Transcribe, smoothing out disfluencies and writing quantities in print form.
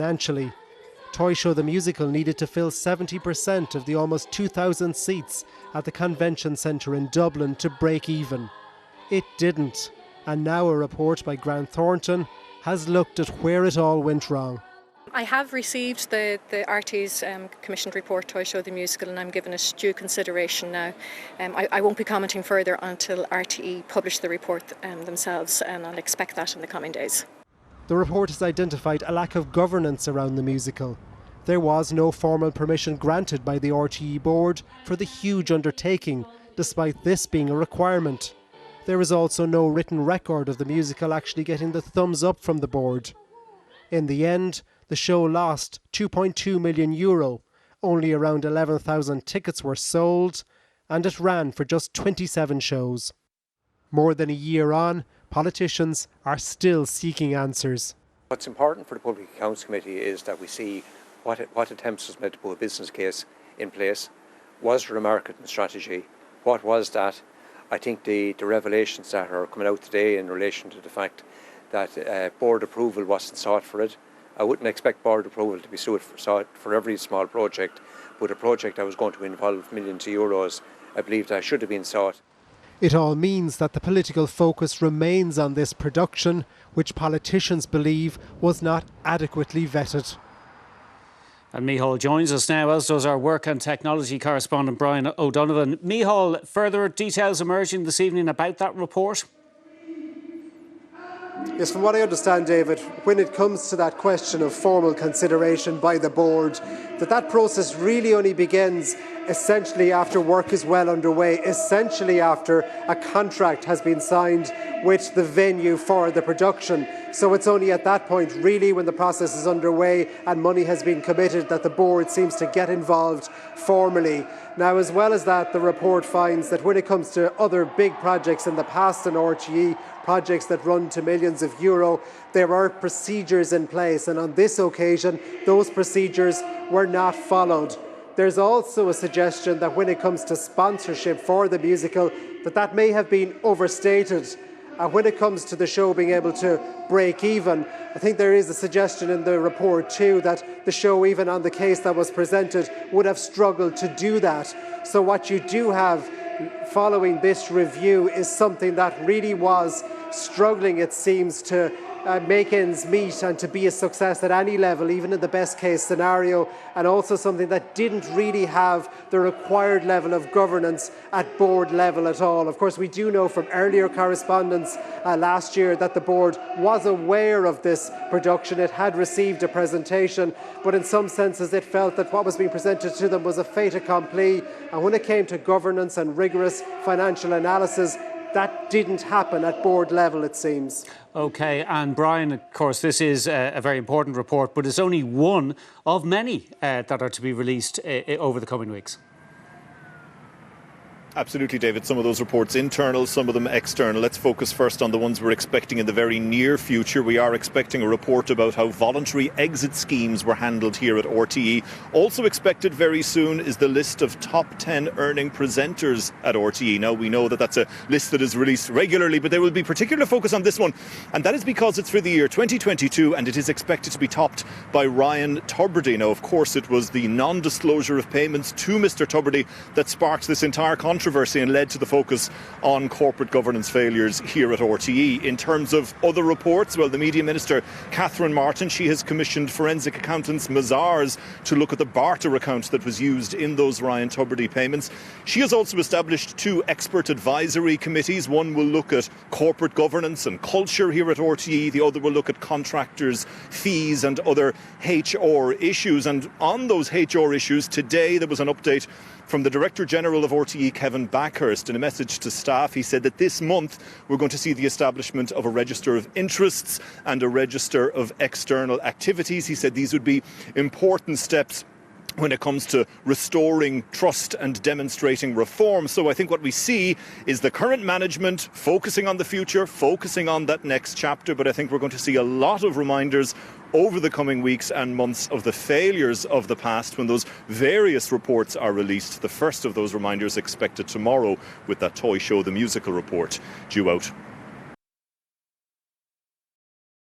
Financially, Toy Show the Musical needed to fill 70% of the almost 2,000 seats at the convention centre in Dublin to break even. It didn't, and now a report by Grant Thornton has looked at where it all went wrong. I have received the RT's commissioned report, Toy Show the Musical, and I'm giving it due consideration now. I won't be commenting further until RTE publish the report themselves, and I'll expect that in the coming days. The report has identified a lack of governance around the musical. There was no formal permission granted by the RTE board for the huge undertaking, despite this being a requirement. There is also no written record of the musical actually getting the thumbs up from the board. In the end, the show lost €2.2 million, only around 11,000 tickets were sold, and it ran for just 27 shows. More than a year on, politicians are still seeking answers. What's important for the Public Accounts Committee is that we see what attempts was made to put a business case in place. Was there a marketing strategy? What was that? I think the revelations that are coming out today in relation to the fact that board approval wasn't sought for it. I wouldn't expect board approval to be sought for every small project, but a project that was going to involve millions of euros, I believe that should have been sought. It all means that the political focus remains on this production, which politicians believe was not adequately vetted. And Micheál joins us now, as does our work and technology correspondent Brian O'Donovan. Micheál, further details emerging this evening about that report? Yes, from what I understand, David, when it comes to that question of formal consideration by the board, that process really only begins essentially after work is well underway, essentially after a contract has been signed with the venue for the production. So it's only at that point, really, when the process is underway and money has been committed, that the board seems to get involved formally. Now, as well as that, the report finds that when it comes to other big projects in the past in RTE, projects that run to millions of euro, there are procedures in place, and on this occasion those procedures were not followed. There's also a suggestion that when it comes to sponsorship for the musical, that may have been overstated. When it comes to the show being able to break even, I think there is a suggestion in the report too that the show, even on the case that was presented, would have struggled to do that. So what you do have following this review is something that really was struggling, it seems, to make ends meet and to be a success at any level, even in the best case scenario, and also something that didn't really have the required level of governance at board level at all. Of course, we do know from earlier correspondence last year that the board was aware of this production. It had received a presentation, but in some senses it felt that what was being presented to them was a fait accompli, and when it came to governance and rigorous financial analysis, that didn't happen at board level, it seems. OK, and Brian, of course, this is a very important report, but it's only one of many that are to be released over the coming weeks. Absolutely, David. Some of those reports internal, some of them external. Let's focus first on the ones we're expecting in the very near future. We are expecting a report about how voluntary exit schemes were handled here at RTE. Also expected very soon is the list of top 10 earning presenters at RTE. Now, we know that that's a list that is released regularly, but there will be particular focus on this one. And that is because it's for the year 2022 and it is expected to be topped by Ryan Tubridy. Now, of course, it was the non-disclosure of payments to Mr. Tubridy that sparked this entire controversy and led to the focus on corporate governance failures here at RTE. In terms of other reports, well, the Media Minister, Catherine Martin, she has commissioned forensic accountants Mazars to look at the barter account that was used in those Ryan Tubridy payments. She has also established 2 expert advisory committees. One will look at corporate governance and culture here at RTE. The other will look at contractors' fees and other HR issues. And on those HR issues, today there was an update from the Director General of RTE, Kevin Backhurst. In a message to staff, he said that this month we're going to see the establishment of a register of interests and a register of external activities. He said these would be important steps when it comes to restoring trust and demonstrating reform. So I think what we see is the current management focusing on the future, focusing on that next chapter, but I think we're going to see a lot of reminders over the coming weeks and months of the failures of the past when those various reports are released. The first of those reminders expected tomorrow with that Toy Show the Musical report due out.